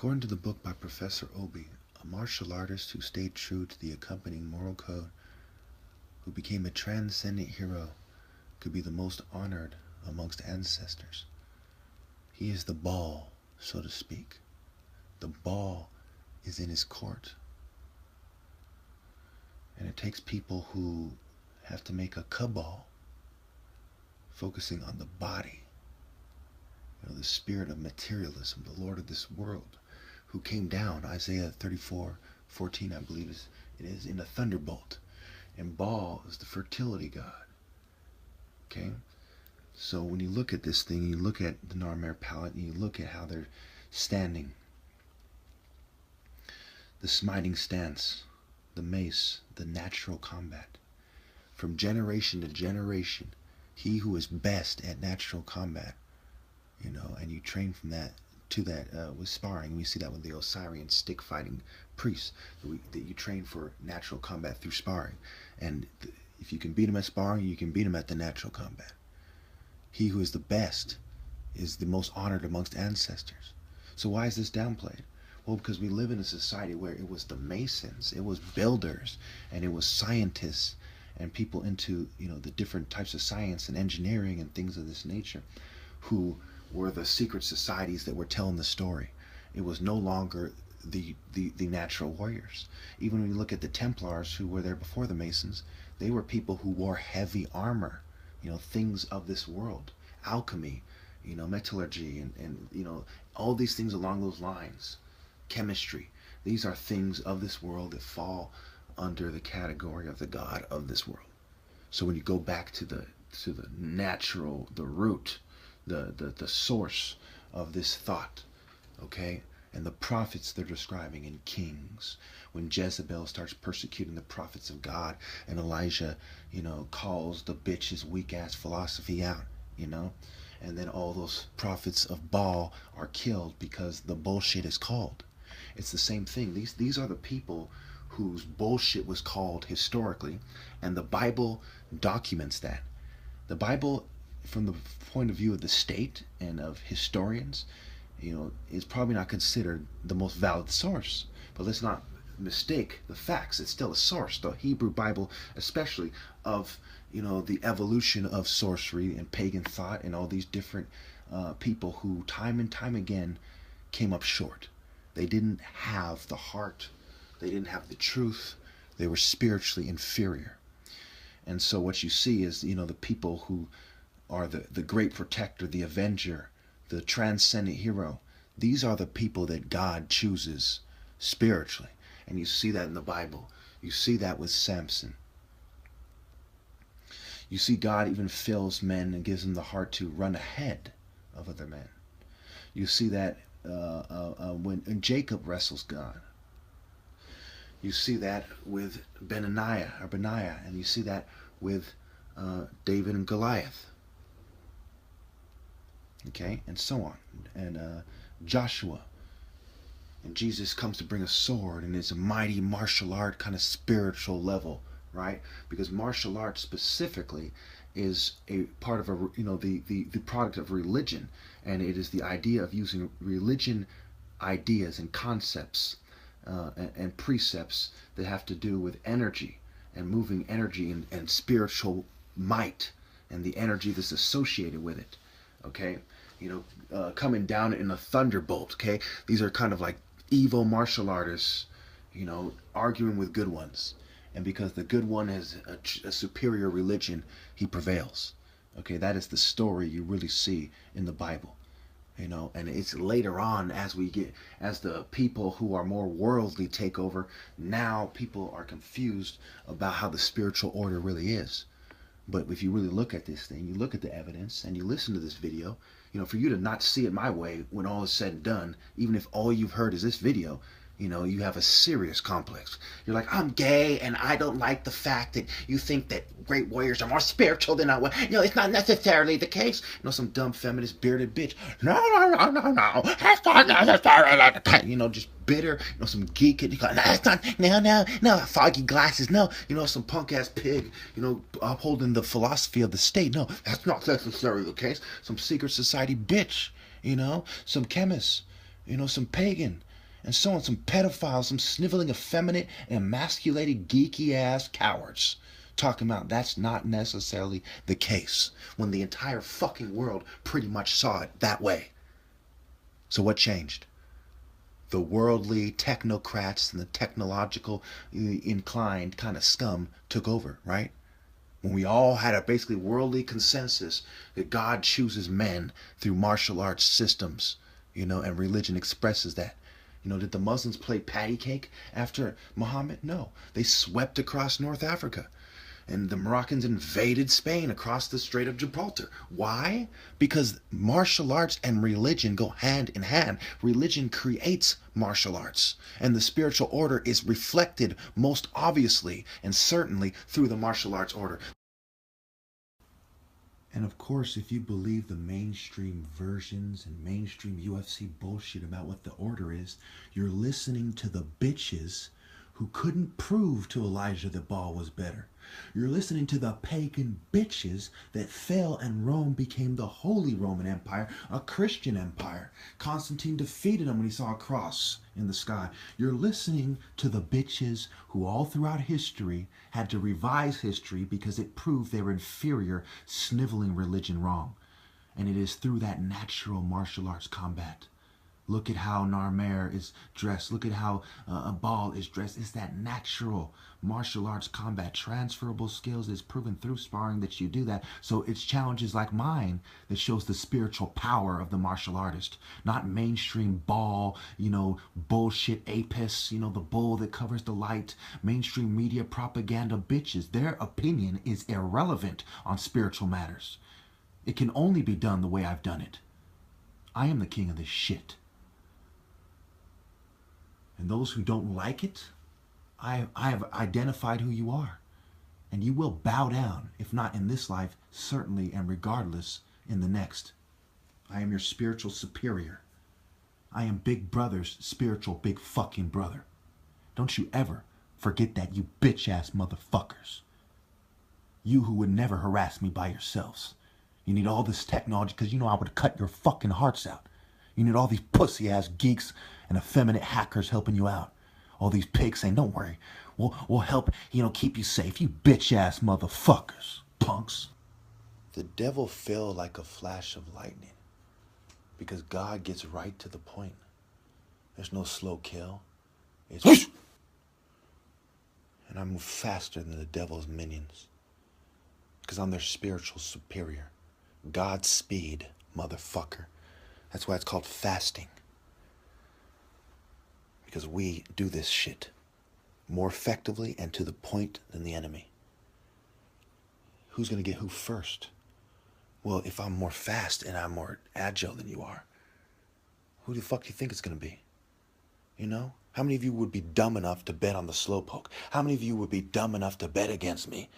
According to the book by Professor Obi, a martial artist who stayed true to the accompanying moral code, who became a transcendent hero, could be the most honored amongst ancestors. He is the Baal, so to speak. The Baal is in his court. And it takes people who have to make a cabal, focusing on the body. The spirit of materialism, the Lord of this world, who came down, Isaiah 34:14, I believe it is, in a thunderbolt. And Baal is the fertility god. Okay? So when you look at this thing, you look at the Narmer palette, and you look at how they're standing. The smiting stance, the mace, the natural combat. From generation to generation, he who is best at natural combat, and you train from that to that with sparring. We see that with the Osirian stick fighting priests, that you train for natural combat through sparring. And if you can beat him at sparring, you can beat him at the natural combat. He who is the best is the most honored amongst ancestors. So why is this downplayed? Well, because we live in a society where it was the masons, it was builders, and it was scientists, and people into the different types of science and engineering and things of this nature, who were the secret societies that were telling the story. It was no longer the natural warriors. Even when you look at the Templars who were there before the Masons, they were people who wore heavy armor, things of this world, alchemy, metallurgy, and all these things along those lines, chemistry. These are things of this world that fall under the category of the God of this world. So when you go back to the natural, the root, the source of this thought, okay, and the prophets they're describing in Kings, when Jezebel starts persecuting the prophets of God, and Elijah, calls the bitch's weak ass philosophy out, and then all those prophets of Baal are killed because the bullshit is called. It's the same thing. These are the people whose bullshit was called historically, and the Bible documents that. The Bible, from the point of view of the state and of historians, is probably not considered the most valid source. But let's not mistake the facts. It's still a source. The Hebrew Bible, especially, of the evolution of sorcery and pagan thought and all these different people who time and time again came up short. They didn't have the heart. They didn't have the truth. They were spiritually inferior. And so what you see is, the people who are the great protector, the avenger, the transcendent hero. These are the people that God chooses spiritually. And you see that in the Bible. You see that with Samson. You see God even fills men and gives them the heart to run ahead of other men. You see that when Jacob wrestles God. You see that with Benaiah, and you see that with David and Goliath. Okay, and so on. And Joshua. And Jesus comes to bring a sword, and it's a mighty martial art kind of spiritual level, right? Because martial art specifically is a part of the product of religion, and it is the idea of using religion ideas and concepts and precepts that have to do with energy and moving energy and spiritual might and the energy that's associated with it. Okay, coming down in a thunderbolt. Okay, these are kind of like evil martial artists, arguing with good ones, and because the good one has a superior religion, he prevails. Okay, that is the story you really see in the Bible. And it's later on as the people who are more worldly take over, now people are confused about how the spiritual order really is. But if you really look at this thing, you look at the evidence, and you listen to this video, for you to not see it my way when all is said and done, even if all you've heard is this video, you have a serious complex. You're like, I'm gay, and I don't like the fact that you think that great warriors are more spiritual than I was. It's not necessarily the case. Some dumb feminist bearded bitch. No. That's not necessarily the case. Just bitter. Some geek. That's not. No. Foggy glasses. No. Some punk ass pig. Upholding the philosophy of the state. No, that's not necessarily the case. Some secret society bitch. Some chemist. Some pagan. And so on, some pedophiles, some sniveling, effeminate, emasculated, geeky ass cowards talking about that's not necessarily the case when the entire fucking world pretty much saw it that way. So what changed? The worldly technocrats and the technological inclined kind of scum took over, right? When we all had a basically worldly consensus that God chooses men through martial arts systems, and religion expresses that. Did the Muslims play patty cake after Muhammad? No. They swept across North Africa. And the Moroccans invaded Spain across the Strait of Gibraltar. Why? Because martial arts and religion go hand in hand. Religion creates martial arts. And the spiritual order is reflected most obviously and certainly through the martial arts order. And of course, if you believe the mainstream versions and mainstream UFC bullshit about what the order is, you're listening to the bitches who couldn't prove to Elijah that Baal was better. You're listening to the pagan bitches that fell and Rome became the Holy Roman Empire, a Christian empire. Constantine defeated him when he saw a cross in the sky. You're listening to the bitches who all throughout history had to revise history because it proved they were inferior, sniveling religion wrong. And it is through that natural martial arts combat. Look at how Narmer is dressed. Look at how Baal is dressed. It's that natural martial arts combat. Transferable skills is proven through sparring that you do that. So it's challenges like mine that shows the spiritual power of the martial artist. Not mainstream Baal, bullshit apis, the bull that covers the light. Mainstream media propaganda bitches. Their opinion is irrelevant on spiritual matters. It can only be done the way I've done it. I am the king of this shit. And those who don't like it, I have identified who you are. And you will bow down, if not in this life, certainly and regardless in the next. I am your spiritual superior. I am Big Brother's spiritual big fucking brother. Don't you ever forget that, you bitch-ass motherfuckers. You who would never harass me by yourselves. You need all this technology because I would cut your fucking hearts out. You need all these pussy-ass geeks and effeminate hackers helping you out. All these pigs saying, don't worry, we'll help, keep you safe. You bitch-ass motherfuckers, punks. The devil fell like a flash of lightning because God gets right to the point. There's no slow kill. It's whoosh! And I move faster than the devil's minions because I'm their spiritual superior. Godspeed, motherfucker. That's why it's called fasting. Because we do this shit more effectively and to the point than the enemy. Who's going to get who first? Well, if I'm more fast and I'm more agile than you are, who the fuck do you think it's going to be? How many of you would be dumb enough to bet on the slowpoke? How many of you would be dumb enough to bet against me?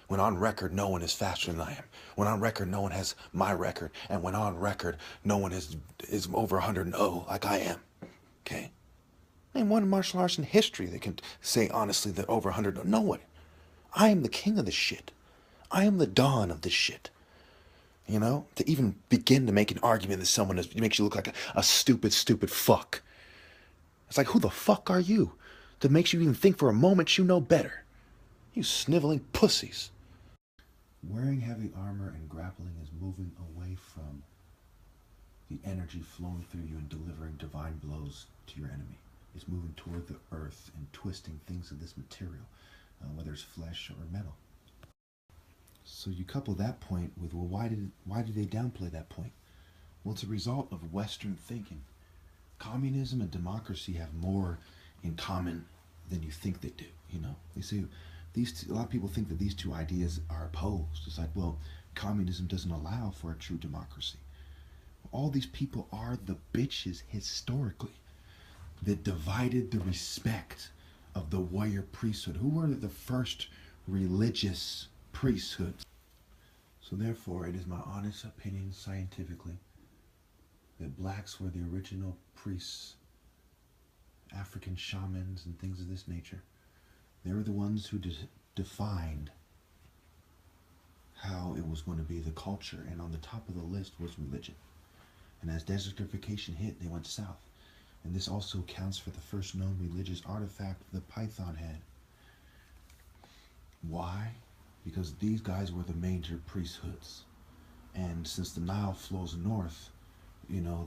When on record, no one is faster than I am. When on record, no one has my record. And when on record, no one is over 100-0 like I am. Okay? Name one martial artist in history that can say honestly that over 100. No one. I am the king of this shit. I am the dawn of this shit. To even begin to make an argument that someone makes you look like a stupid fuck. It's like, who the fuck are you that makes you even think for a moment you know better? You sniveling pussies. Wearing heavy armor and grappling is moving away from the energy flowing through you and delivering divine blows to your enemy. It's moving toward the earth and twisting things of this material, whether it's flesh or metal. So you couple that point with, well, why did they downplay that point? Well, it's a result of Western thinking. Communism and democracy have more in common than you think they do. They say a lot of people think that these two ideas are opposed. It's like, well, communism doesn't allow for a true democracy. All these people are the bitches historically that divided the respect of the warrior priesthood. Who were the first religious priesthoods? So therefore, it is my honest opinion scientifically that blacks were the original priests, African shamans and things of this nature. They were the ones who defined how it was going to be the culture, and on the top of the list was religion. And as desertification hit, they went south. And this also accounts for the first known religious artifact the python head. Why? Because these guys were the major priesthoods. And since the Nile flows north,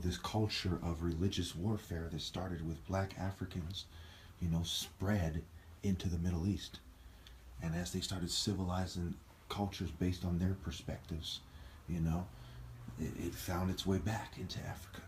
this culture of religious warfare that started with black Africans, spread into the Middle East. And as they started civilizing cultures based on their perspectives, it found its way back into Africa.